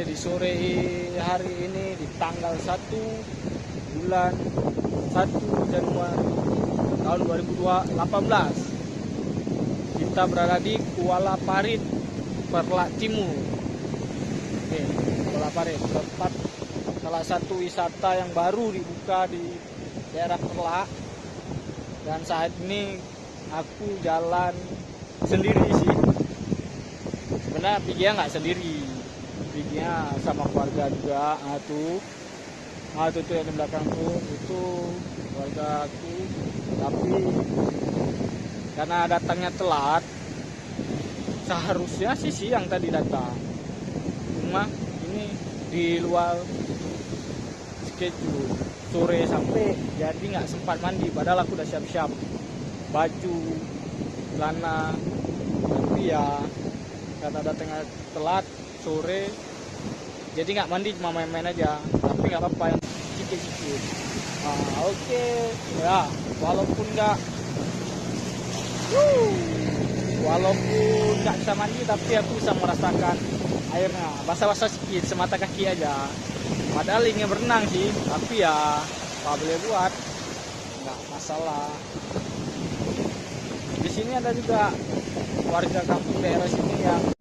di sore hari ini di tanggal 1 bulan 1 Januari tahun 2018. Kita berada di Kuala Parit, Perlak Timur. Oke, Kuala Parit, tempat salah satu wisata yang baru dibuka di daerah Perlak. Dan saat ini aku jalan sendiri sih. Sebenarnya perginya nggak sendiri, perginya sama keluarga juga. Nah tuh yang di belakang tuh itu keluarga aku. Tapi karena datangnya telat, seharusnya sih siang tadi datang. Cuma ini di luar schedule, sore sampai, jadi nggak sempat mandi. Padahal aku udah siap-siap baju, celana. Tapi ya karena datangnya telat sore, jadi nggak mandi, cuma main-main aja. Tapi nggak apa-apa, yang sikit-sikit. Oke. Ya walaupun nggak bisa mandi, tapi aku bisa merasakan airnya basah-basah sedikit, semata kaki aja. Padahal ingin berenang sih, tapi ya apa boleh buat, nggak masalah. Di sini ada juga warga kampung daerah sini yang